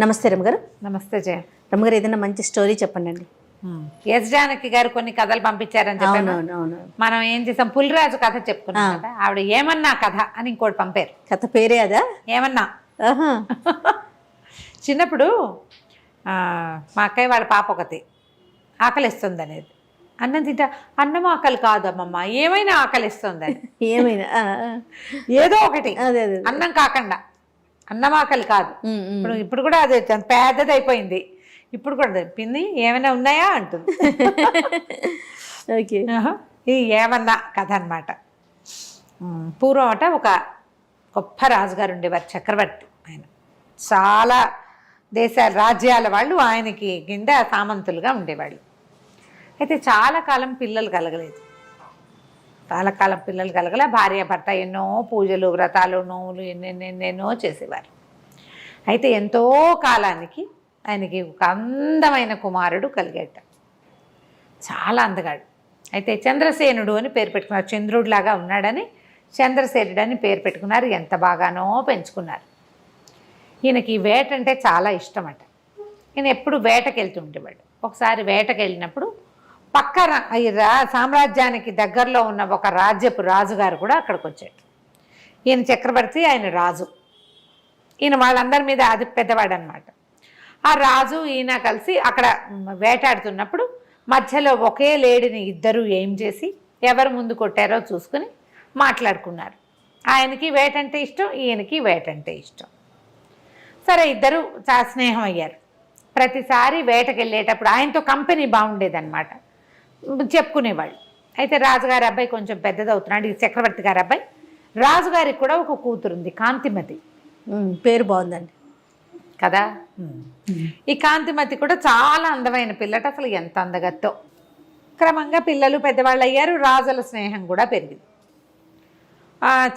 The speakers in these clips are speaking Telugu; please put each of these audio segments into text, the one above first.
నమస్తే రమ్మగారు. నమస్తే జయ. రమ్మగారు, ఏదైనా మంచి స్టోరీ చెప్పండి అండి. ఎస్ జానకి గారు కొన్ని కథలు పంపించారని చెప్పాను. మనం ఏం చేసాం, పులిరాజు కథ చెప్పుకున్నాం కదా, ఆవిడ ఏమన్నా కథ అని ఇంకోటి పంపారు. కథ పేరే అదా? ఏమన్నా. చిన్నప్పుడు మా అక్కయ్య వాళ్ళ పాప ఒకటి ఆకలిస్తుంది అనేది. అన్నం తింటా, అన్నం ఆకలి కాదు అమ్మమ్మ, ఏమైనా ఆకలిస్తుంది, ఏమైనా ఏదో ఒకటి, అన్నం కాకుండా. అన్నం ఆకలి కాదు. ఇప్పుడు కూడా అదే పెద్దది అయిపోయింది. ఇప్పుడు కూడా పిన్ని ఏమైనా ఉన్నాయా అంటుంది. ఓకే, ఈ ఏమన్నా కథ అనమాట. పూర్వం అట ఒక గొప్ప రాజుగారు ఉండేవారు, చక్రవర్తి. ఆయన చాలా దేశాల రాజ్యాల వాళ్ళు ఆయనకి కింద సామంతులుగా ఉండేవాళ్ళు. అయితే చాలా కాలం పిల్లలు కలగలేదు. చాలా కాలం పిల్లలు కలగల. భార్య భర్త ఎన్నో పూజలు వ్రతాలు నోములు ఎన్నెన్నెన్నెన్నో చేసేవారు. అయితే ఎంతో కాలానికి ఆయనకి ఒక అందమైన కుమారుడు కలిగాట. చాలా అందగాడు. అయితే చంద్రసేనుడు అని పేరు పెట్టుకున్నారు. చంద్రుడిలాగా ఉన్నాడని చంద్రసేనుడు అని పేరు పెట్టుకున్నారు. ఎంత బాగానో పెంచుకున్నారు. ఈయనకి వేట అంటే చాలా ఇష్టమట. ఈయన ఎప్పుడు వేటకి వెళ్తుండేవాడు. ఒకసారి వేటకి వెళ్ళినప్పుడు పక్కన ఈ సామ్రాజ్యానికి దగ్గరలో ఉన్న ఒక రాజ్యపు రాజుగారు కూడా అక్కడికి వచ్చాడు. ఈయన చక్రవర్తి, ఆయన రాజు. ఈయన వాళ్ళందరి మీద అది పెద్దవాడు అనమాట. ఆ రాజు ఈయన కలిసి అక్కడ వేటాడుతున్నప్పుడు మధ్యలో ఒకే లేడిని ఇద్దరు ఏం చేసి ఎవరు ముందు కొట్టారో చూసుకుని మాట్లాడుకున్నారు. ఆయనకి వేటంటే ఇష్టం, ఈయనకి వేటంటే ఇష్టం. సరే, ఇద్దరు చాలా స్నేహం అయ్యారు. ప్రతిసారి వేటకి వెళ్ళేటప్పుడు ఆయనతో కంపెనీ బాగుండేదన్నమాట, చెప్పుకునేవాళ్ళు. అయితే రాజుగారి అబ్బాయి కొంచెం పెద్దదవుతున్నాడు. ఈ చక్రవర్తి గారి అబ్బాయి. రాజుగారికి కూడా ఒక కూతురుంది, కాంతిమతి. పేరు బాగుందండి కదా. ఈ కాంతిమతి కూడా చాలా అందమైన పిల్లట. అసలు ఎంత అందగత్తో. క్రమంగా పిల్లలు పెద్దవాళ్ళు అయ్యారు. రాజుల స్నేహం కూడా పెరిగింది.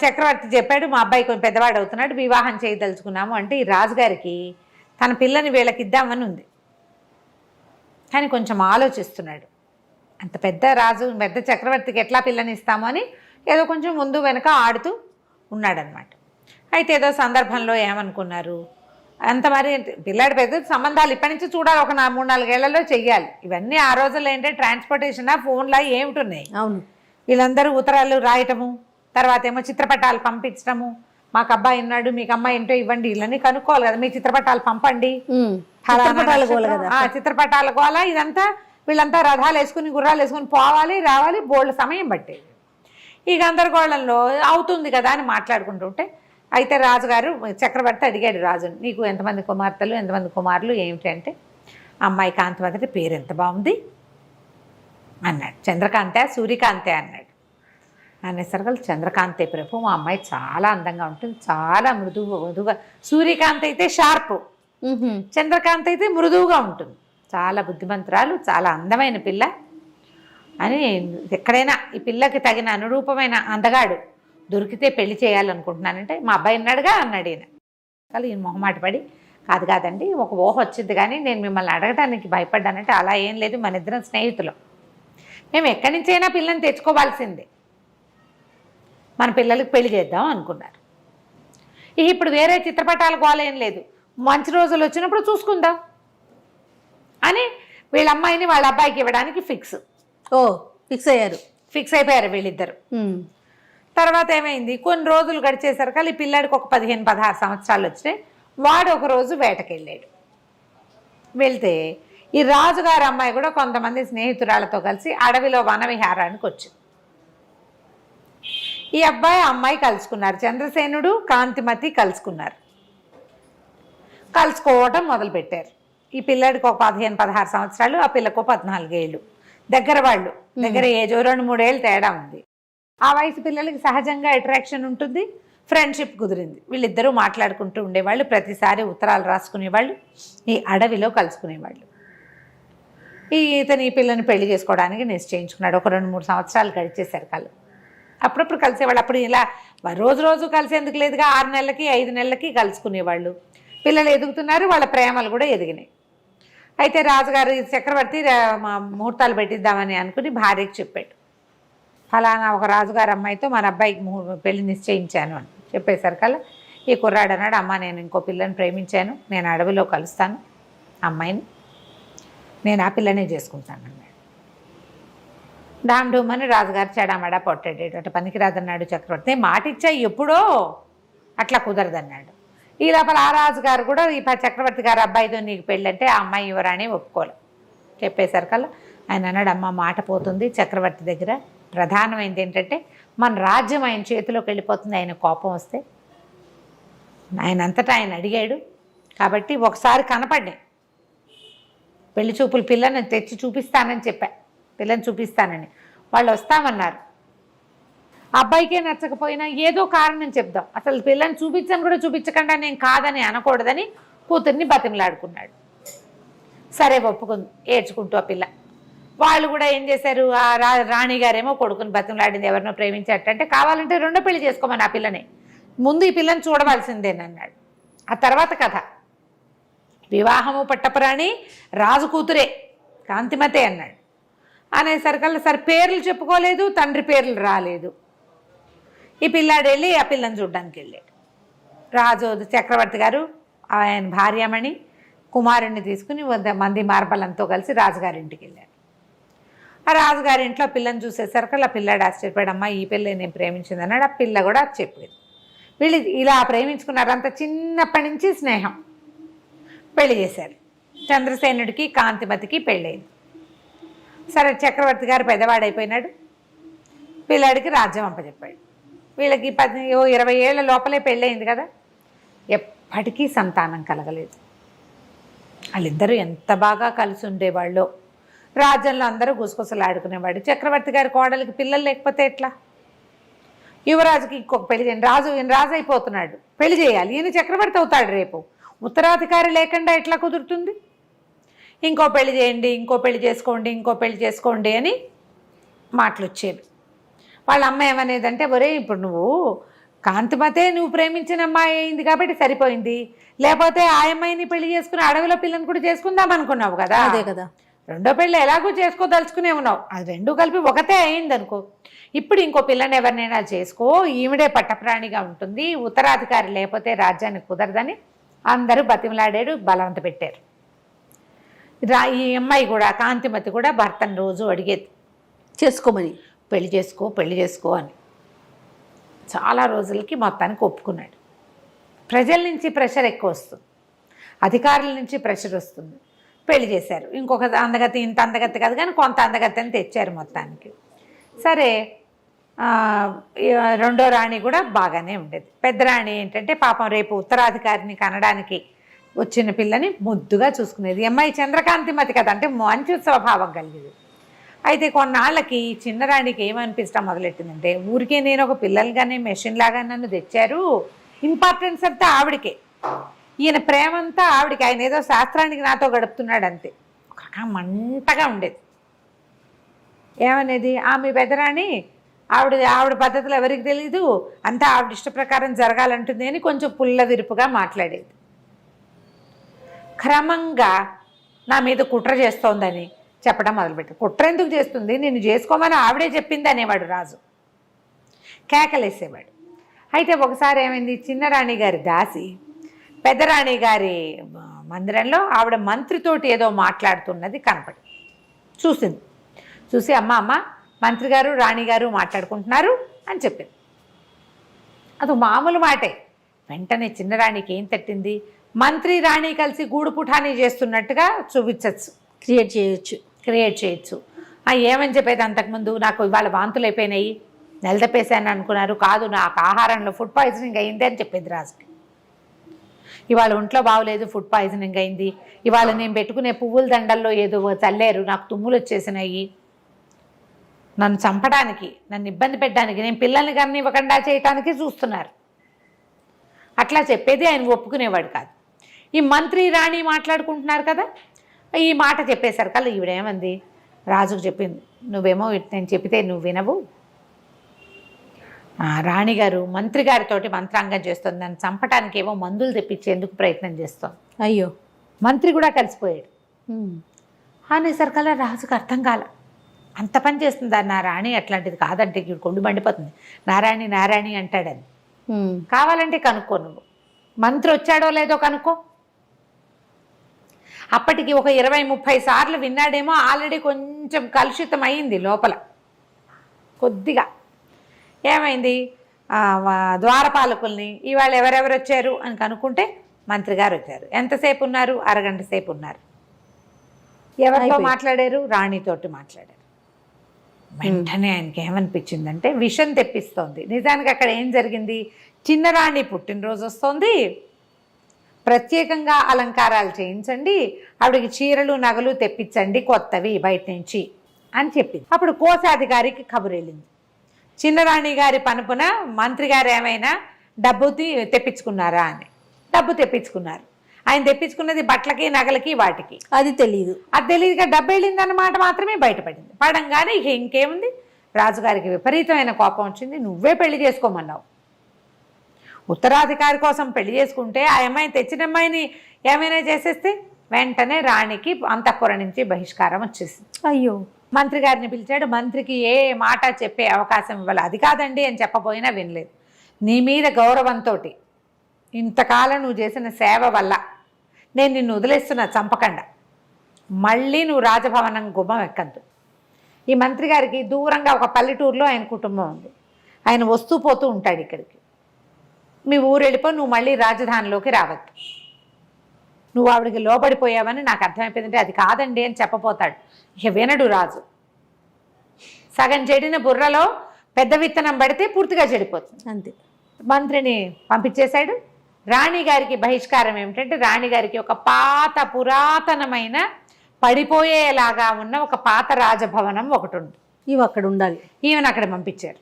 చక్రవర్తి చెప్పాడు, మా అబ్బాయి కొంచెం పెద్దవాడు అవుతున్నాడు, వివాహం చేయదలుచుకున్నాము అంటే ఈ రాజుగారికి తన పిల్లని వీళ్ళకి ఇద్దామని ఉంది. కానీ కొంచెం ఆలోచిస్తున్నాడు. అంత పెద్ద రాజు, పెద్ద చక్రవర్తికి ఎట్లా పిల్లని ఇస్తాము అని ఏదో కొంచెం ముందు వెనక ఆడుతూ ఉన్నాడనమాట. అయితే ఏదో సందర్భంలో ఏమనుకున్నారు, అంత మరి పిల్లాడి పెద్ద సంబంధాలు ఇప్పటి నుంచి చూడాలి, ఒక 3-4 ఏళ్లలో చెయ్యాలి. ఇవన్నీ ఆ రోజుల్లో ఏంటంటే ట్రాన్స్పోర్టేషనా ఫోన్లా ఏమిటున్నాయి. అవును. వీళ్ళందరూ ఉత్తరాలు రాయటము, తర్వాత ఏమో చిత్రపటాలు పంపించడము. మాకు అబ్బాయి ఉన్నాడు, మీకు అమ్మాయి ఏంటో ఇవ్వండి, ఇళ్ళని కనుక్కోవాలి కదా. మీ చిత్రపటాలు పంపండి, చిత్రపటాల గోల. ఇదంతా వీళ్ళంతా రథాలు వేసుకుని గుర్రాలు వేసుకుని పోవాలి రావాలి, బోల్డ్ సమయం పట్టేది. ఈ గందరగోళంలో అవుతుంది కదా అని మాట్లాడుకుంటుంటే, అయితే రాజుగారు చక్రవర్తి అడిగాడు రాజుని, నీకు ఎంతమంది కుమార్తెలు ఎంతమంది కుమారులు ఏమిటి అంటే, అమ్మాయి కాంతిమతి పేరు ఎంత బాగుంది అన్నాడు. చంద్రకాంతే సూర్యకాంతే అన్నాడు. అనేసరికి చంద్రకాంతే ప్రభు, మా అమ్మాయి చాలా అందంగా ఉంటుంది, చాలా మృదువుగా. సూర్యకాంత్ అయితే షార్ప్, చంద్రకాంత్ అయితే మృదువుగా ఉంటుంది, చాలా బుద్ధిమంతురాలు, చాలా అందమైన పిల్ల అని. ఎక్కడైనా ఈ పిల్లకి తగిన అనురూపమైన అందగాడు దొరికితే పెళ్లి చేయాలనుకుంటున్నానంటే, మా అబ్బాయి ఉన్నాడుగా అన్నాడు ఈయన. కానీ ఈయన మొహమాట పడి, కాదండి, ఒక ఊహ వచ్చింది కానీ నేను మిమ్మల్ని అడగడానికి భయపడ్డానంటే, అలా ఏం లేదు, మన ఇద్దరం స్నేహితులు, మేము ఎక్కడి నుంచైనా పిల్లని తెచ్చుకోవాల్సిందే, మన పిల్లలకి పెళ్లి చేద్దాం అనుకున్నారు. ఇప్పుడు వేరే చిత్రపటాల గోల ఏం లేదు, మంచి రోజులు వచ్చినప్పుడు చూసుకుందాం అని వీళ్ళ అమ్మాయిని వాళ్ళ అబ్బాయికి ఇవ్వడానికి ఫిక్స్ అయిపోయారు వీళ్ళిద్దరు. తర్వాత ఏమైంది, కొన్ని రోజులు గడిచేసరికి ఈ పిల్లాడికి ఒక 15-16 సంవత్సరాలు వచ్చినాయి. వాడు ఒకరోజు వేటకెళ్ళాడు. వెళ్తే ఈ రాజుగారి అమ్మాయి కూడా కొంతమంది స్నేహితురాలతో కలిసి అడవిలో వనవిహారానికి వచ్చింది. ఈ అబ్బాయి అమ్మాయి కలుసుకున్నారు. చంద్రసేనుడు కాంతిమతి కలుసుకున్నారు. కలుసుకోవటం మొదలుపెట్టారు. ఈ పిల్లాడికి ఒక 15-16 సంవత్సరాలు, ఆ పిల్లకు 14 ఏళ్ళు. దగ్గర వాళ్ళు, దగ్గర ఏజో 2-3 ఏళ్ళు తేడా ఉంది. ఆ వయసు పిల్లలకి సహజంగా అట్రాక్షన్ ఉంటుంది, ఫ్రెండ్షిప్ కుదిరింది. వీళ్ళిద్దరూ మాట్లాడుకుంటూ ఉండేవాళ్ళు, ప్రతిసారి ఉత్తరాలు రాసుకునేవాళ్ళు, ఈ అడవిలో కలుసుకునేవాళ్ళు. ఇతను ఈ పిల్లని పెళ్లి చేసుకోవడానికి నిశ్చయించుకున్నాడు. ఒక 2-3 సంవత్సరాలు గడిచేశారు కళ్ళు. అప్పుడప్పుడు కలిసేవాళ్ళు. అప్పుడు ఇలా రోజు కలిసేందుకు లేదుగా, 6 నెలలకి 5 నెలలకి కలుసుకునేవాళ్ళు. పిల్లలు ఎదుగుతున్నారు, వాళ్ళ ప్రేమలు కూడా ఎదిగినాయి. అయితే రాజుగారు చక్రవర్తి ముహూర్తాలు పెట్టిద్దామని అనుకుని భార్యకి చెప్పాడు, ఫలానా ఒక రాజుగారు అమ్మాయితో మన అబ్బాయికి పెళ్లి నిశ్చయించాను అని చెప్పేసరికల్లా ఈ కుర్రాడు అన్నాడు, అమ్మ నేను ఇంకో పిల్లని ప్రేమించాను, నేను అడవిలో కలుస్తాను అమ్మాయిని, నేను ఆ పిల్లనే చేసుకుంటాను అన్నాడు. డామ్ డూమ్ అని రాజుగారు చెడామడా పొట్టాడు. అటు పనికి రాదన్నాడు చక్రవర్తి. మాట ఇచ్చా ఎప్పుడో, అట్లా కుదరదన్నాడు. ఈ లోపల ఆ రాజుగారు కూడా ఈ చక్రవర్తి గారు అబ్బాయితో నీకు పెళ్ళంటే ఆ అమ్మాయి యువరాణి ఒప్పుకోలే. చెప్పేసరికల్లా ఆయన అన్నాడు, అమ్మ మాట పోతుంది చక్రవర్తి దగ్గర, ప్రధానమైనది ఏంటంటే మన రాజ్యం ఆయన చేతిలోకి వెళ్ళిపోతుంది, ఆయన కోపం వస్తే. ఆయన అంతటా ఆయన అడిగాడు కాబట్టి ఒకసారి కనపడ్డాయి. పెళ్లి చూపులు పిల్లని తెచ్చి చూపిస్తానని చెప్పా, పిల్లని చూపిస్తానని. వాళ్ళు వస్తామన్నారు. అబ్బాయికే నచ్చకపోయినా ఏదో కారణం చెప్దాం, అసలు పిల్లని చూపించని కూడా చూపించకుండా నేను కాదని అనకూడదని కూతుర్ని బతిమలాడుకున్నాడు. సరే ఒప్పుకుంది, ఏడ్చుకుంటూ ఆ పిల్ల. వాళ్ళు కూడా ఏం చేశారు, ఆ రాణిగారేమో కొడుకుని బతిమలాడింది, ఎవరినో ప్రేమించేటంటే కావాలంటే రెండో పెళ్లి చేసుకోమని ఆ పిల్లని, ముందు ఈ పిల్లని చూడవలసిందేనన్నాడు. ఆ తర్వాత కథ, వివాహము పట్టపురాణి రాజు కూతురే కాంతిమతే అన్నాడు. అనేసరికల్లా సరే పేర్లు చెప్పుకోలేదు, తండ్రి పేర్లు రాలేదు. ఈ పిల్లాడు వెళ్ళి ఆ పిల్లని చూడడానికి వెళ్ళాడు. రాజు చక్రవర్తి గారు ఆయన భార్యమణి కుమారుణ్ణి తీసుకుని మంది మార్బలంతో కలిసి రాజుగారింటికి వెళ్ళాడు. ఆ రాజుగారింట్లో పిల్లని చూసేసరికి ఆ పిల్లాడు ఆశ్చర్యపడమ్మా ఈ పిల్ల నేను ప్రేమించింది అన్నాడు. ఆ పిల్ల కూడా చెప్పింది. వీళ్ళు ఇలా ప్రేమించుకున్నారు, అంత చిన్నప్పటి నుంచి స్నేహం. పెళ్లి చేశారు. చంద్రసేనుడికి కాంతిమతికి పెళ్ళయింది. సరే చక్రవర్తి గారు పెద్దవాడైపోయినాడు, పిల్లాడికి రాజ్యం అప్పచెప్పాడు. వీళ్ళకి 20 ఏళ్ల లోపలే పెళ్ళయింది కదా, ఎప్పటికీ సంతానం కలగలేదు. వాళ్ళిద్దరూ ఎంత బాగా కలిసి ఉండేవాళ్ళు. రాజ్యంలో అందరూ గుసగుసలాడుకునేవాడు. చక్రవర్తి గారి కోడలికి పిల్లలు లేకపోతే ఎట్లా? యువరాజుకి ఇంకొక పెళ్లి చేయండి, రాజు అయిపోతున్నాడు, పెళ్లి చేయాలి, ఈయన చక్రవర్తి అవుతాడు రేపు, ఉత్తరాధికారి లేకుండా ఎట్లా కుదురుతుంది? ఇంకో పెళ్లి చేయండి, ఇంకో పెళ్లి చేసుకోండి, ఇంకో పెళ్లి చేసుకోండి అని మాటలు వచ్చేవి. వాళ్ళ అమ్మ ఏమనేదంటే, ఒరే ఇప్పుడు నువ్వు కాంతిమతే నువ్వు ప్రేమించిన అమ్మాయి అయింది కాబట్టి సరిపోయింది, లేకపోతే ఆ అమ్మాయిని పెళ్లి చేసుకుని అడవిలో పిల్లని కూడా చేసుకుందాం అనుకున్నావు కదా, అదే కదా, రెండో పెళ్ళి ఎలాగో చేసుకోదలుచుకునే ఉన్నావు, అది రెండు కలిపి ఒకటే అయింది అనుకో, ఇప్పుడు ఇంకో పిల్లని ఎవరినైనా చేసుకో, ఈవిడే పట్టప్రాణిగా ఉంటుంది, ఉత్తరాధికారి లేకపోతే రాజ్యానికి కుదరదని అందరూ బతిమలాడాడు, బలవంత పెట్టారు. ఈ అమ్మాయి కూడా కాంతిమతి కూడా భర్తను రోజు అడిగేది చేసుకోమని, పెళ్లి చేసుకో పెళ్లి చేసుకో అని. చాలా రోజులకి మొత్తానికి ఒప్పుకున్నాడు. ప్రజల నుంచి ప్రెషర్ ఎక్కువ వస్తుంది, అధికారుల నుంచి ప్రెషర్ వస్తుంది. పెళ్లి చేశారు. ఇంకొక అందగతి, ఇంత అందగతి కాదు కానీ కొంత అందగతిని తెచ్చారు మొత్తానికి. సరే రెండో రాణి కూడా బాగానే ఉండేది. పెద్ద రాణి ఏంటంటే పాపం రేపు ఉత్తరాధికారిని కనడానికి వచ్చిన పిల్లని ముద్దుగా చూసుకునేది. అమ్మాయి చంద్రకాంతిమతి కదా, అంటే మంచి స్వభావం కలిగేది. అయితే కొన్నాళ్ళకి చిన్న రాణికి ఏమనిపించడం మొదలెట్టిందంటే, ఊరికే నేను ఒక పిల్లలుగానే మెషిన్ లాగా నన్ను తెచ్చారు, ఇంపార్టెన్స్ అంతా ఆవిడకే, ఈయన ప్రేమంతా ఆవిడికి, ఆయన ఏదో శాస్త్రానికి నాతో గడుపుతున్నాడు అంతే. ఒక మంటగా ఉండేది. ఏమనేది, ఆమె పెద్దరాణి ఆవిడ పద్ధతులు ఎవరికి తెలీదు, అంతా ఆవిడ ఇష్ట ప్రకారం జరగాలంటుంది అని కొంచెం పుల్ల విరుపుగా మాట్లాడేది. క్రమంగా నా మీద కుట్ర చేస్తోందని చెప్పడం మొదలుపెట్టాడు. కుట్ర ఎందుకు చేస్తుంది, నిన్ను చేసుకోమని ఆవిడే చెప్పింది అనేవాడు రాజు. కేకలేసేవాడు. అయితే ఒకసారి ఏమైంది, చిన్నరాణి గారి దాసి పెద్దరాణి గారి మందిరంలో ఆవిడ మంత్రితోటి ఏదో మాట్లాడుతున్నది కనపడి చూసింది. చూసి అమ్మ మంత్రి గారు రాణిగారు మాట్లాడుకుంటున్నారు అని చెప్పింది. అది మామూలు మాటే. వెంటనే చిన్నరాణికి ఏం తట్టింది, మంత్రి రాణి కలిసి గూడు పుఠానీ చేస్తున్నట్టుగా చూపించచ్చు, క్రియేట్ చేయొచ్చు. ఏమని చెప్పేది, అంతకుముందు నాకు ఇవాళ వాంతులు అయిపోయినాయి, నెలదప్పేసాను అనుకున్నారు, కాదు నాకు ఆహారంలో ఫుడ్ పాయిజనింగ్ అయింది అని చెప్పేది రాజుకి. ఇవాళ ఒంట్లో బాగోలేదు, ఫుడ్ పాయిజనింగ్ అయింది, ఇవాళ నేను పెట్టుకునే పువ్వుల దండల్లో ఏదో చల్లారు, నాకు తుమ్ములు వచ్చేసినాయి, నన్ను చంపడానికి, నన్ను ఇబ్బంది పెట్టడానికి, నేను పిల్లల్ని కానీ ఇవ్వకుండా చేయటానికి చూస్తున్నారు, అట్లా చెప్పేది. ఆయన ఒప్పుకునేవాడు కాదు. ఈ మంత్రి రాణి మాట్లాడుకుంటున్నారు కదా, ఈ మాట చెప్పేసరికల్లా ఈవిడేమంది, రాజుకు చెప్పింది, నువ్వేమో నేను చెప్పితే నువ్వు వినవు, రాణిగారు మంత్రి గారితోటి మంత్రాంగం చేస్తుంది, నన్ను చంపటానికి ఏమో మందులు తెప్పించేందుకు ప్రయత్నం చేస్తాం. అయ్యో, మంత్రి కూడా కలిసిపోయాడు. అనేసరికల్లా రాజుకు అర్థం కాల, అంత పని చేస్తుందా నా రాణి, అట్లాంటిది కాదంటే కొండు మండిపోతుంది, నారాయణి నారాయణి అంటాడని. కావాలంటే కనుక్కో నువ్వు మంత్రి వచ్చాడో లేదో కనుక్కో. అప్పటికి ఒక 20-30 సార్లు విన్నాడేమో. ఆల్రెడీ కొంచెం కలుషితం అయింది లోపల కొద్దిగా. ఏమైంది, ద్వారపాలకుల్ని ఇవాళ ఎవరెవరు వచ్చారు అని కనుక్కుంటే మంత్రి గారు వచ్చారు. ఎంతసేపు ఉన్నారు? అరగంట సేపు ఉన్నారు. ఎవరితో మాట్లాడారు? రాణితోటి మాట్లాడారు. వెంటనే ఆయనకి ఏమనిపించిందంటే విషం తెప్పిస్తోంది. నిజానికి అక్కడ ఏం జరిగింది, చిన్న రాణి పుట్టినరోజు వస్తోంది, ప్రత్యేకంగా అలంకారాలు చేయించండి, ఆవిడకి చీరలు నగలు తెప్పించండి కొత్తవి బయట నుంచి అని చెప్పింది. అప్పుడు కోశాధికారికి కబురు వెళ్ళింది. చిన్నరాణి గారి పనుపున మంత్రి గారు ఏమైనా డబ్బు తెప్పించుకున్నారా అని. డబ్బు తెప్పించుకున్నారు. ఆయన తెప్పించుకున్నది బట్టలకి నగలకి వాటికి. అది తెలియదుగా డబ్బు వెళ్ళిందన్నమాట మాత్రమే బయటపడింది. పడంగానే ఇక ఇంకేముంది, రాజుగారికి విపరీతమైన కోపం వచ్చింది. నువ్వే పెళ్లి చేసుకోమన్నావు, ఉత్తరాధికారి కోసం పెళ్లి చేసుకుంటే ఆ అమ్మాయి తెచ్చిన అమ్మాయిని ఏమైనా చేసేస్తే వెంటనే రాణికి అంతఃపురం నుంచి బహిష్కారం వచ్చేసింది. అయ్యో. మంత్రి గారిని పిలిచాడు. మంత్రికి ఏ మాట చెప్పే అవకాశం ఇవ్వాలి. అది కాదండి అని చెప్పబోయినా వినలేదు. నీ మీద గౌరవంతో ఇంతకాలం నువ్వు చేసిన సేవ వల్ల నేను నిన్ను వదిలేస్తున్నా, చంపకుండా. మళ్ళీ నువ్వు రాజభవనం గుమ్మం ఎక్కద్దు. ఈ మంత్రి గారికి దూరంగా ఒక పల్లెటూరులో ఆయన కుటుంబం ఉంది. ఆయన వస్తూ పోతూ ఉంటాడు ఇక్కడికి. మీ ఊరు వెళ్ళిపో, నువ్వు మళ్ళీ రాజధానిలోకి రావద్దు. నువ్వు ఆవిడికి లోబడిపోయావని నాకు అర్థమైపోయిందంటే అది కాదండి అని చెప్పపోతాడు. ఇక వినడు రాజు. సగం చెడిన బుర్రలో పెద్ద విత్తనం పడితే పూర్తిగా చెడిపోతుంది. అంతే. మంత్రిని పంపించేశాడు. రాణిగారికి బహిష్కారం ఏమిటంటే, రాణిగారికి ఒక పాత పురాతనమైన పడిపోయేలాగా ఉన్న ఒక పాత రాజభవనం ఒకటి ఉంది. ఇవి అక్కడ ఉండాలి. ఈవెన్ అక్కడ పంపించారు.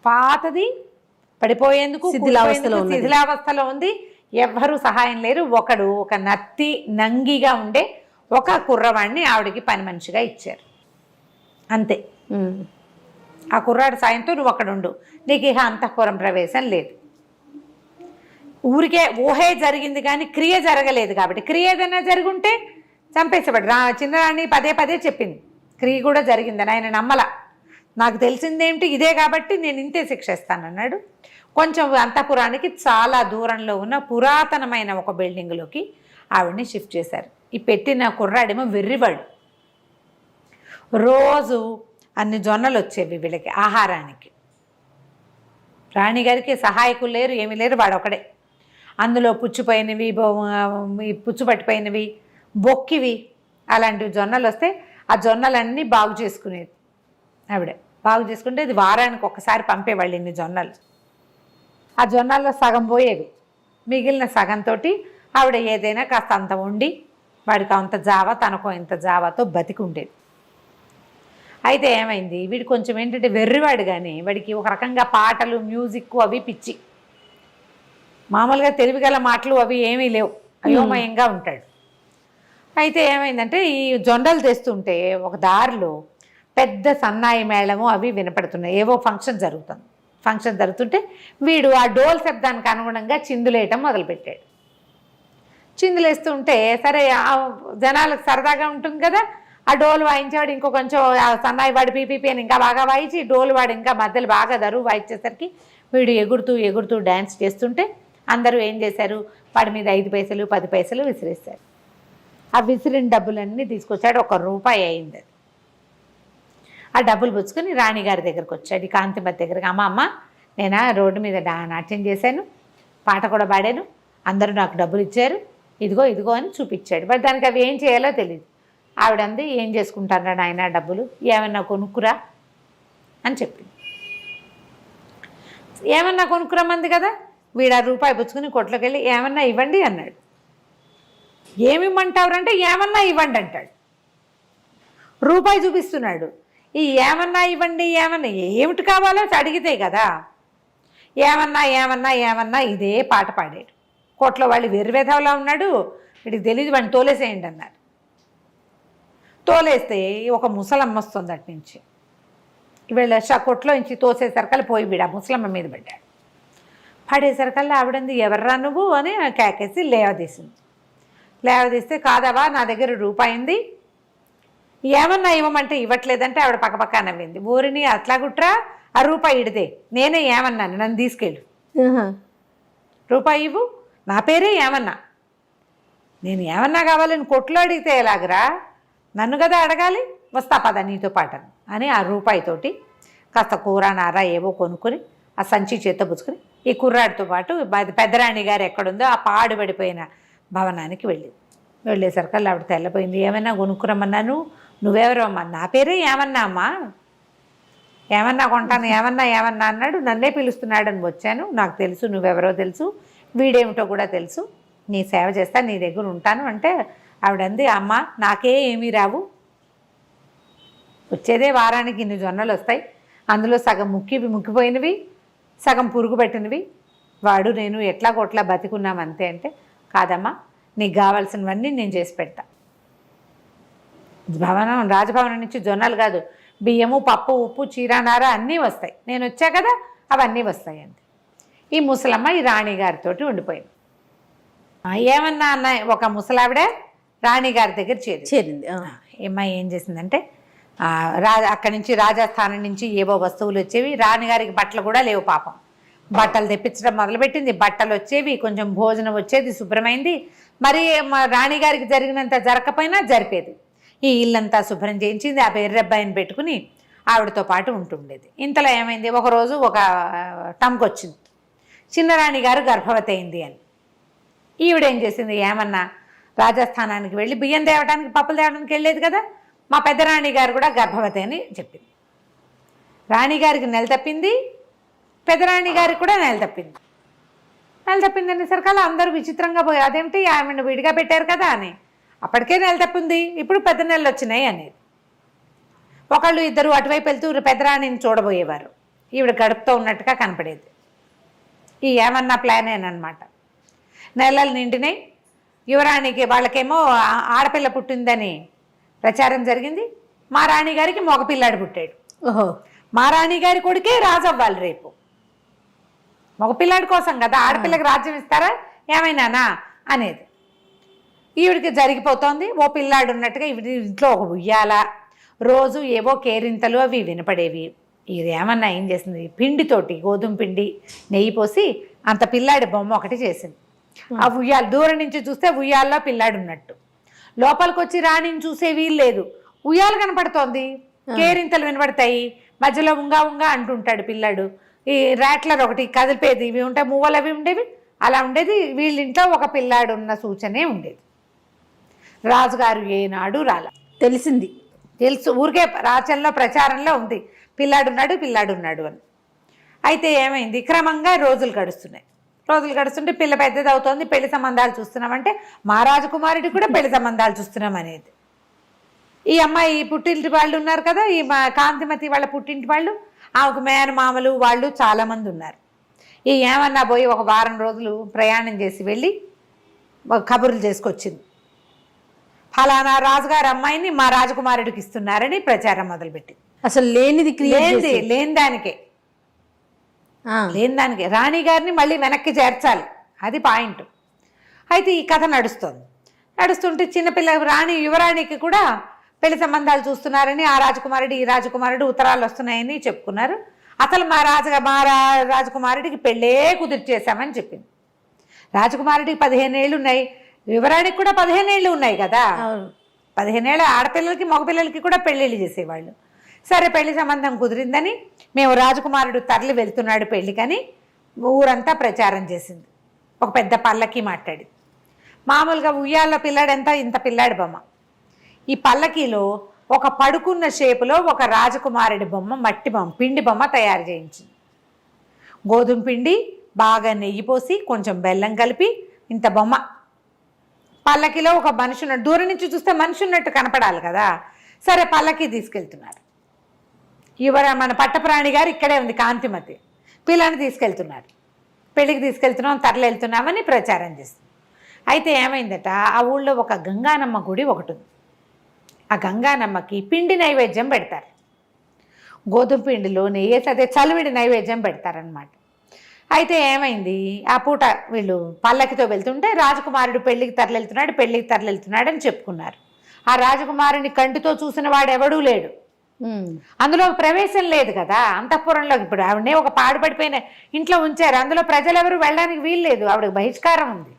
పాతది, పడిపోయేందుకు శిథిలావస్థలో ఉంది. ఎవ్వరూ సహాయం లేరు. ఒక నత్తి నంగిగా ఉండే ఒక కుర్రవాడిని ఆవిడకి పని మనిషిగా ఇచ్చారు. అంతే. ఆ కుర్రాడి సాయంతో నువ్వు అక్కడ ఉండు, నీకు ఇక అంతఃపురం ప్రవేశం లేదు. ఊరికే ఊహే జరిగింది కానీ క్రియ జరగలేదు. కాబట్టి క్రియ ఏదైనా జరుగుంటే చంపేసేవాడు. చిన్నరాణి పదే పదే చెప్పింది క్రియ కూడా జరిగిందని. ఆయన నమ్మల. నాకు తెలిసిందేమిటి ఇదే కాబట్టి నేను ఇంతే శిక్ష ఇస్తానన్నాడు. కొంచెం అంతఃపురానికి చాలా దూరంలో ఉన్న పురాతనమైన ఒక బిల్డింగ్లోకి ఆవిడని షిఫ్ట్ చేశారు. ఈ పెట్టిన కుర్రాడేమో వెర్రివాడు. రోజు అన్ని జొన్నలు వచ్చేవి వీళ్ళకి ఆహారానికి. రాణిగారికి సహాయకులు లేరు, ఏమీ లేరు, వాడు ఒకడే. అందులో పుచ్చిపోయినవి, పుచ్చుపట్టిపోయినవి, బొక్కివి అలాంటివి జొన్నలు వస్తే ఆ జొన్నలన్నీ బాగు చేసుకునేది ఆవిడ. బాగు చేసుకుంటే ఇది వారానికి ఒకసారి పంపేవాళ్ళు ఇన్ని జొన్నలు. ఆ జొన్నల్లో సగం పోయేవి. మిగిలిన సగంతో ఆవిడ ఏదైనా కాస్త అంత వండి వాడికి అంత జావా, తనకో ఇంత జావాతో బతికి ఉండేది. అయితే ఏమైంది, వీడు కొంచెం ఏంటంటే వెర్రివాడు, కానీ వాడికి ఒక రకంగా పాటలు, మ్యూజిక్ అవి పిచ్చి. మామూలుగా తెలివిగల మాటలు అవి ఏమీ లేవు, అయోమయంగా ఉంటాడు. అయితే ఏమైందంటే ఈ జొండలు తెస్తుంటే ఒక దారిలో పెద్ద సన్నాయి మేళము అవి వినపడుతున్నాయి. ఏవో ఫంక్షన్ జరుగుతుంటే వీడు ఆ డోల్ శబ్దానికి అనుగుణంగా చిందులేయటం మొదలుపెట్టాడు. చిందులేస్తుంటే సరే జనాలకు సరదాగా ఉంటుంది కదా, ఆ డోలు వాయించేవాడు ఇంకో కొంచెం సన్నాయి వాడు పీపీపీ అని ఇంకా బాగా వాయించి, డోలు వాడు ఇంకా మధ్యలో బాగా దరువు వాయించేసరికి వీడు ఎగురుతూ డ్యాన్స్ చేస్తుంటే అందరూ ఏం చేశారు, వాడి మీద 5 పైసలు 10 పైసలు విసిరేశారు. ఆ విసిరిన డబ్బులన్నీ తీసుకొచ్చాడు. 1 రూపాయి అయింది. ఆ డబ్బులు పుచ్చుకొని రాణిగారి దగ్గరకు వచ్చాడు, కాంతిమతి దగ్గరికి. అమ్మ నేను రోడ్డు మీద నాట్యం చేశాను, పాట కూడా పాడాను, అందరూ నాకు డబ్బులు ఇచ్చారు, ఇదిగో అని చూపించాడు. బట్ దానికి అవి ఏం చేయాలో తెలియదు. ఆవిడంది, ఏం చేసుకుంటారా నాయన డబ్బులు, ఏమన్నా కొనుక్కురా అని చెప్పింది. ఏమన్నా కొనుక్కురమ్మంది కదా. వీడు ఆ రూపాయి పుచ్చుకుని కొట్లోకి వెళ్ళి ఏమన్నా ఇవ్వండి అన్నాడు. ఏమిమ్మంటావురంటే ఏమన్నా ఇవ్వండి అంటాడు. రూపాయి చూపిస్తున్నాడు. ఈ ఏమన్నా ఇవ్వండి, ఏమన్నా ఏమిటి కావాలో అడిగితే కదా. ఏమన్నా ఇదే పాట పాడాడు. కోట్లో వాళ్ళు వెర్రివేధవలా ఉన్నాడు, వీడికి తెలియదు, వాడిని తోలేసేయండి అన్నారు. తోలేస్తే ఒక ముసలమ్మ వస్తుంది అటు నుంచి. వీళ్ళ కొట్లో నుంచి తోసేసరికల్లా పోయి వీడు ఆ ముసలమ్మ మీద పడ్డాడు. పడేసరికల్లా ఆవిడంది, ఎవర్రా నువ్వు అని కేకేసి లేవదీస్తే కాదవా, నా దగ్గర రూపాయి ఉంది, ఏమన్నా ఇవ్వమంటే ఇవ్వట్లేదంటే ఆవిడ పక్కపక్క నవ్వింది. ఊరిని అట్లా గుట్రా, ఆ రూపాయి ఇడితే నేనే ఏమన్నాను, నన్ను తీసుకెళ్ళు, రూపాయి ఇవ్వు, నా పేరే ఏమన్నా. నేను ఏమన్నా కావాలని కొట్లో అడిగితే ఎలాగరా, నన్ను కదా అడగాలి, వస్తా పద నీతో పాటను అని ఆ రూపాయితోటి కాస్త కూర నార ఏవో కొనుక్కొని ఆ సంచి చేత్తో పుచ్చుకొని ఈ కుర్రాడితో పాటు పెద్దరాణి గారు ఎక్కడుందో ఆ పాడుపడిపోయిన భవనానికి వెళ్ళేసరికి ఆవిడ తెల్లపోయింది. ఏమైనా కొనుక్కురమ్మన్నాను, నువ్వెవరో అమ్మా? నా పేరే ఏమన్నా అమ్మా, ఏమన్నా కొంటాను, ఏమన్నా అన్నాడు, నన్నే పిలుస్తున్నాడని వచ్చాను, నాకు తెలుసు నువ్వెవరో తెలుసు, వీడేమిటో కూడా తెలుసు, నీ సేవ చేస్తా, నీ దగ్గర ఉంటాను అంటే ఆవిడంది, అమ్మ నాకే ఏమీ రావు, వచ్చేదే వారానికి ఇన్ని జొన్నలు వస్తాయి, అందులో సగం ముక్కిపోయినవి, సగం పురుగు పెట్టినవి, వాడు నేను ఎట్లా కొట్లా బతికున్నాం అంతే అంటే, కాదమ్మా నీకు కావాల్సినవన్నీ నేను చేసి పెడతా. రాజభవనం నుంచి జొన్నలు కాదు, బియ్యము పప్పు ఉప్పు చీరానార అన్నీ వస్తాయి, నేను వచ్చా కదా అవన్నీ వస్తాయి అంతే. ఈ ముసలమ్మ ఈ రాణిగారితో ఉండిపోయింది. ఏమన్నా అన్న ఒక ముసలావిడ రాణిగారి దగ్గర చేరింది. ఏమ్మాయి ఏం చేసిందంటే అక్కడి నుంచి రాజస్థానం నుంచి ఏవో వస్తువులు వచ్చేవి, రాణిగారికి బట్టలు కూడా లేవు పాపం, బట్టలు తెప్పించడం మొదలుపెట్టింది, బట్టలు వచ్చేవి, కొంచెం భోజనం వచ్చేది, శుభ్రమైంది. మరి రాణిగారికి జరిగినంత జరగకపోయినా జరిపేది. ఈ ఇల్లంతా శుభ్రం చేయించింది, ఆ బెర్రబ్బాయిని పెట్టుకుని ఆవిడతో పాటు ఉంటుండేది. ఇంతలో ఏమైంది, ఒకరోజు ఒక టంకొచ్చింది, చిన్నరాణి గారు గర్భవతి అయింది అని. ఈవిడేం చేసింది, ఏమన్నా రాజస్థానానికి వెళ్ళి బియ్యం తేవడానికి పప్పులు తేవడానికి వెళ్ళేది కదా, మా పెద్దరాణి గారు కూడా గర్భవతి అని చెప్పింది. రాణిగారికి నెల తప్పింది, పెద్దరాణి గారికి కూడా నెల తప్పింది. నెల తప్పింది అనేసరికల్లా అందరూ విచిత్రంగా పోయి, అదేమిటి ఆమెను విడిగా పెట్టారు కదా అని. అప్పటికే నెల తప్పింది, ఇప్పుడు పెద్ద నెలలు వచ్చినాయి అనేది. ఒకళ్ళు ఇద్దరు అటువైపు వెళ్తూ పెద్దరాణిని చూడబోయేవారు, ఈవిడ గడుపుతూ ఉన్నట్టుగా కనపడేది. ఈ ఏమన్నా ప్లానేనమాట. నెలలు నిండినాయి, యువరాణికి వాళ్ళకేమో ఆడపిల్ల పుట్టిందని ప్రచారం జరిగింది, మా రాణిగారికి మగపిల్లాడు పుట్టాడు. ఓహో, మా రాణిగారి కొడుకే రాజు అవ్వాలి రేపు, మగపిల్లాడి కోసం కదా, ఆడపిల్లకి రాజ్యం ఇస్తారా ఏమైనానా అనేది ఈవిడికి జరిగిపోతోంది. ఓ పిల్లాడు ఉన్నట్టుగా ఈవిడ ఇంట్లో ఒక ఉయ్యాల, రోజు ఏవో కేరింతలు అవి వినపడేవి. ఇది ఏమన్నా ఏం చేసింది, పిండితోటి గోధుమ పిండి నెయ్యి పోసి అంత పిల్లాడి బొమ్మ ఒకటి చేసింది. ఆ ఉయ్యాల దూరం నుంచి చూస్తే ఉయ్యాల్లో పిల్లాడు ఉన్నట్టు, లోపలికి వచ్చి రాణిని చూసే వీలు లేదు, ఉయ్యాల కనపడుతోంది, కేరింతలు వినపడతాయి, మధ్యలో ఉంగా ఉంగా అంటుంటాడు పిల్లాడు, ఈ ర్యాట్లర్ ఒకటి కదిలిపేది, ఇవి ఉంటాయి, మువ్వలు అవి ఉండేవి, అలా ఉండేది. వీళ్ళింట్లో ఒక పిల్లాడు ఉన్న సూచనే ఉండేది. రాజుగారు ఏనాడు రాల, తెలుసు ఊరికే రాచంలో ప్రచారంలో ఉంది, పిల్లాడున్నాడు అని. అయితే ఏమైంది, క్రమంగా రోజులు గడుస్తుంటే పిల్ల పెద్దది అవుతోంది, పెళ్లి సంబంధాలు చూస్తున్నామంటే మా రాజకుమారుడికి కూడా పెళ్లి సంబంధాలు చూస్తున్నాం అనేది. ఈ అమ్మాయి పుట్టింటి వాళ్ళు ఉన్నారు కదా, ఈ కాంతిమతి వాళ్ళ పుట్టింటి వాళ్ళు, ఆమెకు మేనమామలు వాళ్ళు చాలామంది ఉన్నారు. ఈ ఏమన్నా పోయి ఒక వారం రోజులు ప్రయాణం చేసి వెళ్ళి కబుర్లు చేసుకొచ్చింది, ఫలానా రాజుగారి అమ్మాయిని మా రాజకుమారుడికి ఇస్తున్నారని ప్రచారం మొదలుపెట్టింది. అసలు లేని దానికే రాణి గారిని మళ్ళీ వెనక్కి చేర్చాలి, అది పాయింట్. అయితే ఈ కథ నడుస్తుంటే చిన్నపిల్ల యువరాణికి కూడా పెళ్లి సంబంధాలు చూస్తున్నారని ఆ రాజకుమారుడు ఈ రాజకుమారుడు ఉత్తరాలు వస్తున్నాయని చెప్పుకున్నారు. అసలు మా రాజకుమారుడికి పెళ్ళే కుదిర్చేశామని చెప్పింది. రాజకుమారుడికి 15 ఏళ్ళు ఉన్నాయి, యువరాణికి కూడా 15 ఏళ్ళు ఉన్నాయి కదా, 15 ఏళ్ళ ఆడపిల్లలకి మగపిల్లలకి కూడా పెళ్ళిళ్ళు చేసేవాళ్ళు. సరే పెళ్లి సంబంధం కుదిరిందని మేము రాజకుమారుడు తరలి వెళ్తున్నాడు పెళ్ళికని ఊరంతా ప్రచారం చేసింది. ఒక పెద్ద పల్లకి మాట్లాడి, మామూలుగా ఉయ్యాల్లో పిల్లాడంతా ఇంత పిల్లాడి బొమ్మ, ఈ పల్లకీలో ఒక పడుకున్న షేపులో ఒక రాజకుమారుడి బొమ్మ, మట్టి బొమ్మ, పిండి బొమ్మ తయారు చేయించింది. గోధుమ పిండి బాగా నెయ్యి పోసి కొంచెం బెల్లం కలిపి ఇంత బొమ్మ, పల్లకిలో ఒక మనిషి ఉన్నట్టు, దూరం నుంచి చూస్తే మనిషి ఉన్నట్టు కనపడాలి కదా. సరే పల్లకి తీసుకెళ్తున్నారు, మన పట్టప్రాణి గారు ఇక్కడే ఉంది కాంతిమతి, పిల్లని తీసుకెళ్తున్నారు, పెళ్ళికి తీసుకెళ్తున్నాం తరలి వెళ్తున్నామని ప్రచారం చేస్తుంది. అయితే ఏమైందట, ఆ ఊళ్ళో ఒక గంగానమ్మ గుడి ఒకటి ఉంది. ఆ గంగానమ్మకి పిండి నైవేద్యం పెడతారు, గోధుమ పిండిలో నెయ్యేసి అదే చలివిడి నైవేద్యం పెడతారనమాట. అయితే ఏమైంది, ఆ పూట వీళ్ళు పల్లకితో వెళ్తుంటే రాజకుమారుడు పెళ్ళికి తరలివెళ్తున్నాడు అని చెప్పుకున్నారు. ఆ రాజకుమారుని కంటితో చూసిన వాడు ఎవడూ లేడు, అందులో ప్రవేశం లేదు కదా అంతఃపురంలో. ఇప్పుడు ఆవిడనే ఒక పాడుపడిపోయిన ఇంట్లో ఉంచారు, అందులో ప్రజలెవరు వెళ్ళడానికి వీలు లేదు, ఆవిడకి బహిష్కారం ఉంది.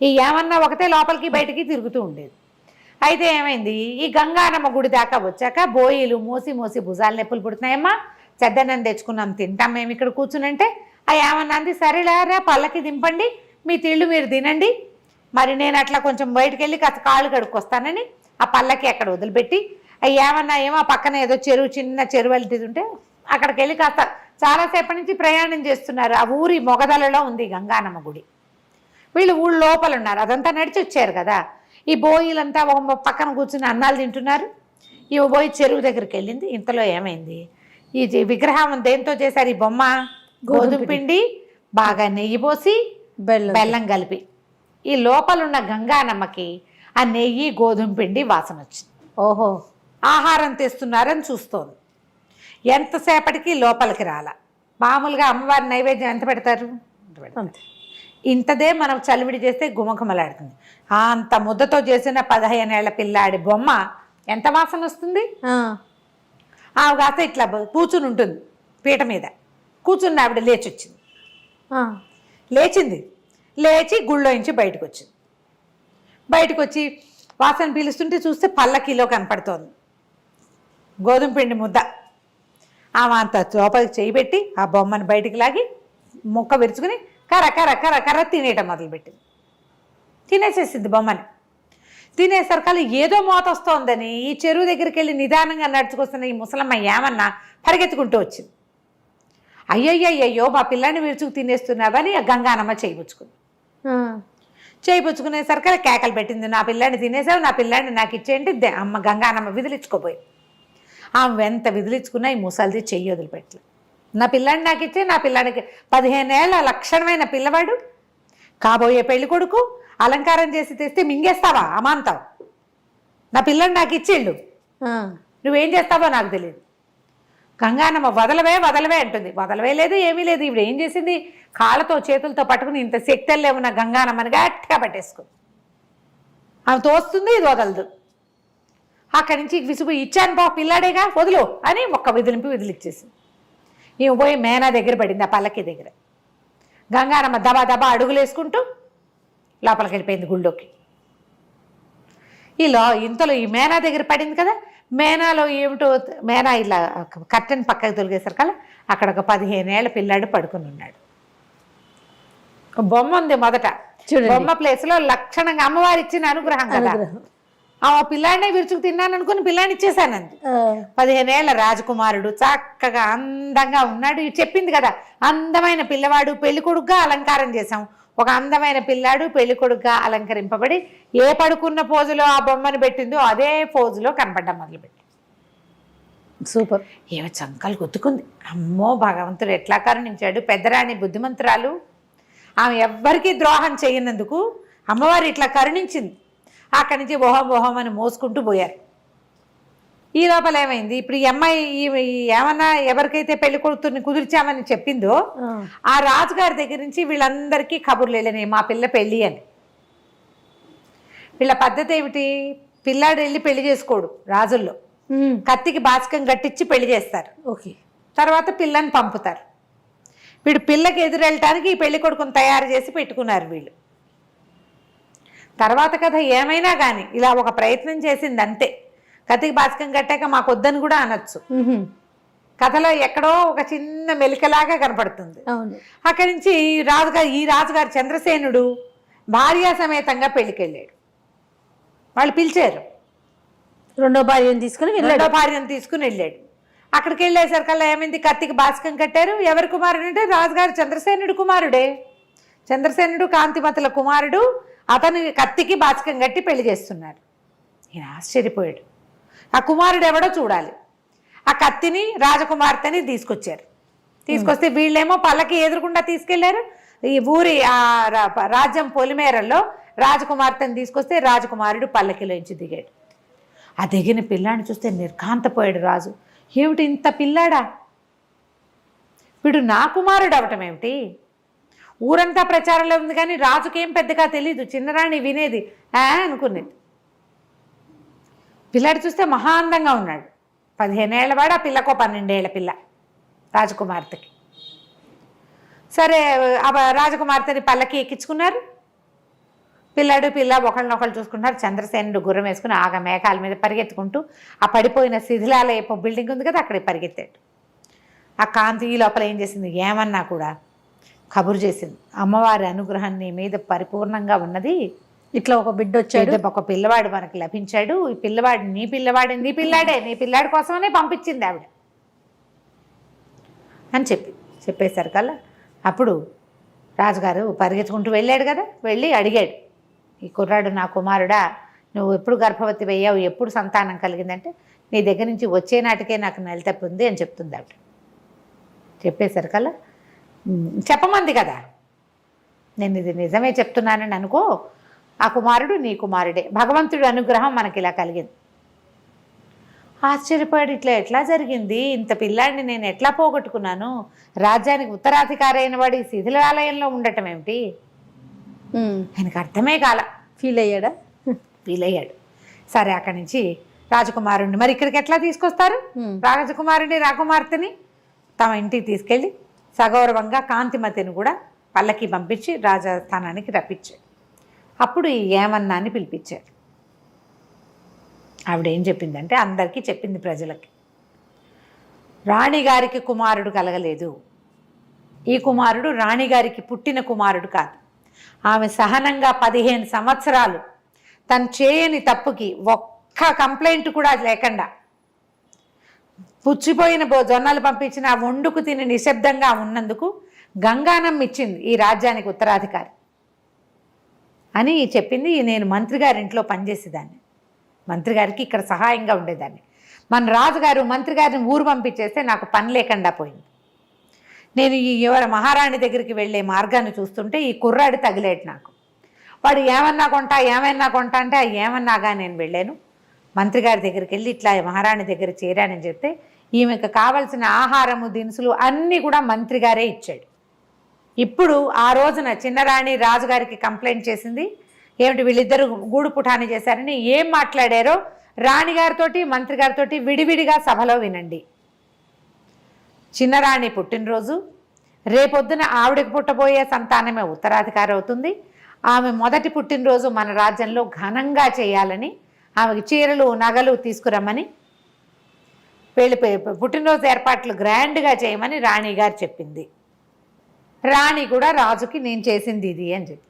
ఈ ఏమన్నా ఒకటే లోపలికి బయటికి తిరుగుతూ ఉండేది. అయితే ఏమైంది, ఈ గంగానమ్మ గుడి దాకా వచ్చాక బోయిలు మోసి మోసి భుజాలు నొప్పులు పుడుతున్నాయమ్మా, చెద్దన్నం తెచ్చుకున్నాం తింటాం మేము ఇక్కడ కూర్చునంటే ఆ ఏమన్నా అంది, సరేలారా పల్లకి దింపండి, మీ తిళ్ళు మీరు తినండి, మరి నేను అట్లా కొంచెం బయటకు వెళ్ళి కాస్త కాళ్ళు కడుక్కొస్తానని ఆ పల్లకి అక్కడ వదిలిపెట్టి అవి ఏమన్నా ఏమో పక్కన ఏదో చెరువు, చిన్న చెరువు వెళ్తుంది ఉంటే అక్కడికి వెళ్ళి కాస్త చాలాసేపటి నుంచి ప్రయాణం చేస్తున్నారు. ఆ ఊరి మొగదలలో ఉంది గంగానమ్మ గుడి. వీళ్ళు ఊళ్ళో లోపల ఉన్నారు, అదంతా నడిచి వచ్చారు కదా. ఈ బోయిలంతా ఒక పక్కన కూర్చుని అన్నాలు తింటున్నారు. ఈ బోయి చెరువు దగ్గరికి వెళ్ళింది. ఇంతలో ఏమైంది, ఈ విగ్రహం దేంతో చేశారు, ఈ బొమ్మ గోధుమ పిండి బాగా నెయ్యి పోసి బెల్లం కలిపి. ఈ లోపలున్న గంగానమ్మకి ఆ నెయ్యి గోధుమ పిండి వాసన వచ్చింది. ఓహో, ఆహారం తెస్తున్నారని చూస్తోంది. ఎంతసేపటికి లోపలికి రాల. మామూలుగా అమ్మవారి నైవేద్యం ఎంత పెడతారు, ఇంతదే మనం చలివిడి చేస్తే గుమగుమలాడుతుంది. అంత ముద్దతో చేసిన 15 ఏళ్ల పిల్లాడి బొమ్మ ఎంత వాసన వస్తుంది. ఆమె కాస్త ఇట్లా కూర్చుని ఉంటుంది పీట మీద, కూర్చుని ఆవిడ లేచి వచ్చింది. లేచి గుళ్ళోంచి బయటకు వచ్చింది. బయటకు వచ్చి వాసన పీలుస్తుంటే చూస్తే పల్లకీలో కనపడుతోంది గోధుమ పిండి ముద్ద. ఆమె అంత లోపలికి చేయి పెట్టి ఆ బొమ్మను బయటికి లాగి ముక్క విరుచుకుని కర్ర కర్ర కర్ర కర్ర తినేయటం మొదలుపెట్టింది. తినేసేసింది బొమ్మని. తినేసరికల్లా ఏదో మోత వస్తోందని ఈ చెరువు దగ్గరికి వెళ్ళి నిదానంగా నడుచుకొస్తున్న ఈ ముసలమ్మ ఏమన్నా పరిగెత్తుకుంటూ వచ్చింది. అయ్యయ్యో మా పిల్లాన్ని విరుచుకు తినేస్తున్నావని ఆ గంగానమ్మ చేయిపుచ్చుకుంది. చేయిపుచ్చుకునేసరికి కేకలు పెట్టింది, నా పిల్లాన్ని తినేసావు, నా పిల్లాన్ని నాకు ఇచ్చేయండి. అమ్మ గంగానమ్మ విదిలించుకోపోయి ఆమె ఎంత విదిలించుకున్నా ఈ ముసలిది చెయ్యి వదిలిపెట్టలేదు. నా పిల్లాన్ని నాకు ఇచ్చే, నా పిల్లానికి 15 ఏళ్ల లక్షణమైన పిల్లవాడు, కాబోయే పెళ్లి కొడుకు, అలంకారం చేసి తెస్తే మింగేస్తావా అమాంతం, నా పిల్లని నాకు ఇచ్చేళ్ళు, నువ్వేం చేస్తావో నాకు తెలియదు. గంగానమ్మ వదలవే అంటుంది. వదలవే లేదు, ఏమీ లేదు. ఇప్పుడు ఏం చేసింది, కాళ్ళతో చేతులతో పట్టుకుని ఇంత శక్తుల్లో ఉన్న గంగానమ్మని గట్టిగా పట్టేసుకుంది. ఆమె తోస్తుంది, ఇది వదలదు. అక్కడి నుంచి విసుగు, ఇచ్చాను బా పిల్లాడేగా వదులు అని ఒక్క విదిలిచ్చేసింది. ఈమె పోయి మేనా దగ్గర పడింది, ఆ పల్లకి దగ్గర. గంగానమ్మ దబా దబా అడుగులు వేసుకుంటూ లోపలికి వెళ్ళిపోయింది గుళ్ళోకి. ఇంతలో ఈ మేనా దగ్గర పడింది కదా, మేనాలో ఏమిటో మేనా ఇలా కట్టెని పక్కకు తొలిగేసరికల్లా అక్కడ ఒక 15 ఏళ్ల పిల్లాడు పడుకుని ఉన్నాడు. బొమ్మ ఉంది మొదట, బొమ్మ ప్లేస్లో లక్షణంగా అమ్మవారి ఇచ్చిన అనుగ్రహం కదా. ఆ పిల్లాడినే విరుచుకు తిన్నాను అనుకుని పిల్లాడిని ఇచ్చేసానంది. 15 ఏళ్ల రాజకుమారుడు చక్కగా అందంగా ఉన్నాడు. చెప్పింది కదా, అందమైన పిల్లవాడు, పెళ్లి కొడుకుగా అలంకారం చేశాం. ఒక అందమైన పిల్లాడు పెళ్లి కొడుకుగా అలంకరింపబడి ఏ పడుకున్న పోజులో ఆ బొమ్మను పెట్టిందో అదే పోజులో కనపడ్డం మొదలుపెట్టి. సూపర్. ఏమో చంకలు గుద్దుకుంది. అమ్మో భగవంతుడు ఎట్లా కరుణించాడు. పెద్దరాణి బుద్ధిమంతురాలు, ఆమె ఎవ్వరికీ ద్రోహం చేయనందుకు అమ్మవారు ఇట్లా కరుణించింది. అక్కడి నుంచి బోహం అని మోసుకుంటూ పోయారు. ఈ లోపల ఏమైంది, ఇప్పుడు ఈ అమ్మాయి ఏమన్నా ఎవరికైతే పెళ్లి కొడుకుని కుదిర్చామని చెప్పిందో ఆ రాజుగారి దగ్గర నుంచి వీళ్ళందరికీ కబుర్లు వెళ్ళినాయి, మా పిల్ల పెళ్ళి అని. వీళ్ళ పద్ధతి ఏమిటి, పిల్లాడు వెళ్ళి పెళ్లి చేసుకోడు రాజుల్లో, కత్తికి బాచకం కట్టించి పెళ్లి చేస్తారు. ఓకే, తర్వాత పిల్లని పంపుతారు. వీడు పిల్లకి ఎదురెళ్ళటానికి ఈ పెళ్లి కొడుకుని తయారు చేసి పెట్టుకున్నారు వీళ్ళు. తర్వాత కథ ఏమైనా కానీ ఇలా ఒక ప్రయత్నం చేసింది అంతే. కత్తికి బాచకం కట్టాక మాకు వద్దని కూడా అనొచ్చు. కథలో ఎక్కడో ఒక చిన్న మెలికలాగా కనపడుతుంది. అక్కడి నుంచి ఈ రాజుగారు చంద్రసేనుడు భార్యా సమేతంగా పెళ్లికి వెళ్ళాడు. వాళ్ళు పిలిచారు, రెండో భార్యను తీసుకుని వెళ్ళాడు. అక్కడికి వెళ్ళేసరికల్లా ఏమైంది, కత్తికి బాచకం కట్టారు. ఎవరి కుమారుడు అంటే రాజుగారు చంద్రసేనుడు కుమారుడే. చంద్రసేనుడు కాంతిమతుల కుమారుడు. అతను కత్తికి బాచకం కట్టి పెళ్లి చేస్తున్నారు. ఈయన ఆశ్చర్యపోయాడు. ఆ కుమారుడు ఎవడో చూడాలి. ఆ కత్తిని రాజకుమార్తెని తీసుకొచ్చారు. తీసుకొస్తే వీళ్ళేమో పల్లకి ఎదురుకుండా తీసుకెళ్లారు. ఈ ఊరి రాజ్యం పొలిమేరల్లో రాజకుమార్తెని తీసుకొస్తే రాజకుమారుడు పల్లకిలోంచి దిగాడు. ఆ దిగిన పిల్లాడిని చూస్తే నిర్ఘాంతపోయాడు రాజు. ఏమిటి ఇంత పిల్లాడా, వీడు నా కుమారుడు అవటం ఏమిటి? ఊరంతా ప్రచారంలో ఉంది కానీ రాజుకేం పెద్దగా తెలీదు, చిన్నరాణి వినేది అనుకునేది. పిల్లాడు చూస్తే మహా అందంగా ఉన్నాడు. 15 ఏళ్ల వాడు, ఆ పిల్లకో 12 ఏళ్ల పిల్ల రాజకుమార్తెకి. సరే ఆ రాజకుమార్తెని పల్లకి ఎక్కించుకున్నారు. పిల్లాడు పిల్ల ఒకళ్ళనొకళ్ళు చూసుకుంటున్నారు. చంద్రసేనుడు గుర్రం వేసుకుని ఆగ మేఘాల మీద పరిగెత్తుకుంటూ ఆ పడిపోయిన శిథిలాలయపు బిల్డింగ్ ఉంది కదా అక్కడికి పరిగెత్తాడు. ఆ కాంతి ఈ లోపల ఏం చేసింది, ఏమన్నా కూడా కబురు చేసింది, అమ్మవారి అనుగ్రహం నీ మీద పరిపూర్ణంగా ఉన్నది, ఇట్లా ఒక బిడ్డ వచ్చాడు, ఒక పిల్లవాడు మనకు లభించాడు, ఈ పిల్లవాడు నీ పిల్లవాడే, నీ పిల్లాడే, నీ పిల్లాడి కోసమనే పంపించింది ఆవిడ అని చెప్పేసరికల్లా అప్పుడు రాజుగారు పరిగెత్తుకుంటూ వెళ్ళాడు కదా, వెళ్ళి అడిగాడు, ఈ కుర్రాడు నా కుమారుడా, నువ్వు ఎప్పుడు గర్భవతి అయ్యావు, ఎప్పుడు సంతానం కలిగిందంటే నీ దగ్గర నుంచి వచ్చే నాటికే నాకు నెలతప్పి ఉంది అని చెప్తుంది ఆవిడ. చెప్పేసరికల్లా చెప్పమంది కదా, నేను ఇది నిజమే చెప్తున్నానని అనుకో, ఆ కుమారుడు నీ కుమారుడే, భగవంతుడి అనుగ్రహం మనకి ఇలా కలిగింది. ఆశ్చర్యపోయాడు, ఇట్లా ఎట్లా జరిగింది, ఇంత పిల్లాడిని నేను ఎట్లా పోగొట్టుకున్నాను, రాజ్యానికి ఉత్తరాధికారి అయిన వాడు ఈ శిథిలాలయంలో ఉండటం ఏమిటి, ఆయనకు అర్థమే కాల. ఫీల్ అయ్యాడు. సరే అక్కడి నుంచి రాజకుమారుడిని మరి ఇక్కడికి ఎట్లా తీసుకొస్తారు, రాజకుమారుడిని రాకుమార్తెని తమ ఇంటికి తీసుకెళ్ళి సగౌరవంగా కాంతిమతిని కూడా పల్లకి పంపించి రాజస్థానానికి రప్పించాడు. అప్పుడు ఈ ఏమన్నా అని పిలిపించాడు. ఆవిడేం చెప్పిందంటే అందరికీ చెప్పింది ప్రజలకి, రాణిగారికి కుమారుడు కలగలేదు, ఈ కుమారుడు రాణిగారికి పుట్టిన కుమారుడు కాదు, ఆమె సహనంగా 15 సంవత్సరాలు తను చేయని తప్పుకి ఒక్క కంప్లైంట్ కూడా లేకుండా పుచ్చిపోయిన జొన్నలు పంపించిన ఆ వండుకు తిని నిశ్శబ్దంగా ఉన్నందుకు గంగానం ఇచ్చింది ఈ రాజ్యానికి ఉత్తరాధికారి అని చెప్పింది. నేను మంత్రి గారి ఇంట్లో పనిచేసేదాన్ని, మంత్రి గారికి ఇక్కడ సహాయంగా ఉండేదాన్ని, మన రాజుగారు మంత్రి గారిని ఊరు పంపించేస్తే నాకు పని లేకుండా పోయింది. నేను ఈ ఎవరి మహారాణి దగ్గరికి వెళ్ళే మార్గాన్ని చూస్తుంటే ఈ కుర్రాడు తగిలేడు నాకు, వాడు ఏమన్నా కొంటా అంటే ఆ ఏమన్నాగా నేను వెళ్ళాను, మంత్రి గారి దగ్గరికి వెళ్ళి ఇట్లా మహారాణి దగ్గర చేరానని చెప్తే ఈమెకు కావలసిన ఆహారము దినుసులు అన్నీ కూడా మంత్రి గారే ఇచ్చాడు. ఇప్పుడు ఆ రోజున చిన్నరాణి రాజుగారికి కంప్లైంట్ చేసింది, ఏమిటి వీళ్ళిద్దరూ గూడు పుఠాని చేశారని. ఏం మాట్లాడారో రాణిగారితో మంత్రి గారితో విడివిడిగా సభలో వినండి. చిన్నరాణి పుట్టినరోజు, రేపొద్దున ఆవిడకి పుట్టబోయే సంతానమే ఉత్తరాధికారి అవుతుంది, ఆమె మొదటి పుట్టినరోజు మన రాజ్యంలో ఘనంగా చేయాలని, ఆమెకి చీరలు నగలు తీసుకురమ్మని, పుట్టినరోజు ఏర్పాట్లు గ్రాండ్గా చేయమని రాణిగారు చెప్పింది. రాణి కూడా రాజుకి నేను చేసింది ఇది అని చెప్పి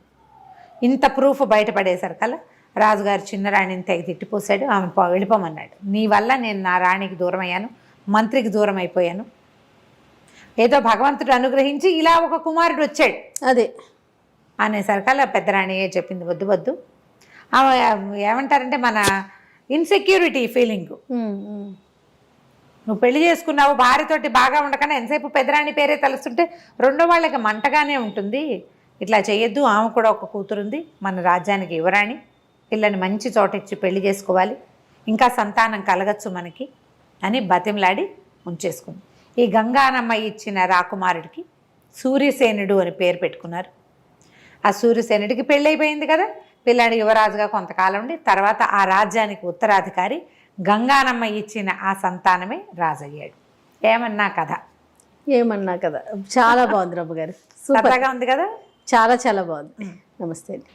ఇంత ప్రూఫ్ బయటపడేసరికల్లా రాజుగారు చిన్నరాణిని తెగ తిట్టిపోసాడు, ఆమె వెళ్ళిపోమన్నాడు. నీ వల్ల నేను నా రాణికి దూరం అయ్యాను, మంత్రికి దూరం అయిపోయాను, ఏదో భగవంతుడు అనుగ్రహించి ఇలా ఒక కుమారుడు వచ్చాడు అదే అనేసరికల్లా పెద్దరాణియే చెప్పింది, వద్దు వద్దు, ఆమె ఏమంటారంటే మన ఇన్సెక్యూరిటీ ఫీలింగ్, నువ్వు పెళ్లి చేసుకున్నావు భార్యతోటి బాగా ఉండకుండా ఎంతసేపు పెద్దరాణి పేరే తలుస్తుంటే రెండో వాళ్ళకి మంటగానే ఉంటుంది, ఇట్లా చేయొద్దు, ఆమె కూడా ఒక కూతురుంది, మన రాజ్యానికి యువరాణి, పిల్లని మంచి చోట ఇచ్చి పెళ్లి చేసుకోవాలి, ఇంకా సంతానం కలగచ్చు మనకి అని బతిమలాడి ఉంచేసుకుంది. ఈ గంగానమ్మ ఇచ్చిన రాకుమారుడికి సూర్యసేనుడు అని పేరు పెట్టుకున్నారు. ఆ సూర్యసేనుడికి పెళ్ళైపోయింది కదా, పిల్లాడి యువరాజుగా కొంతకాలం ఉండి తర్వాత ఆ రాజ్యానికి ఉత్తరాధికారి గంగానమ్మ ఇచ్చిన ఆ సంతానమే రాజయ్యాడు. ఏమన్నా కథ చాలా బాగుంది రమ్మ గారు, సరదాగా ఉంది కదా, చాలా బాగుంది. నమస్తే అండి.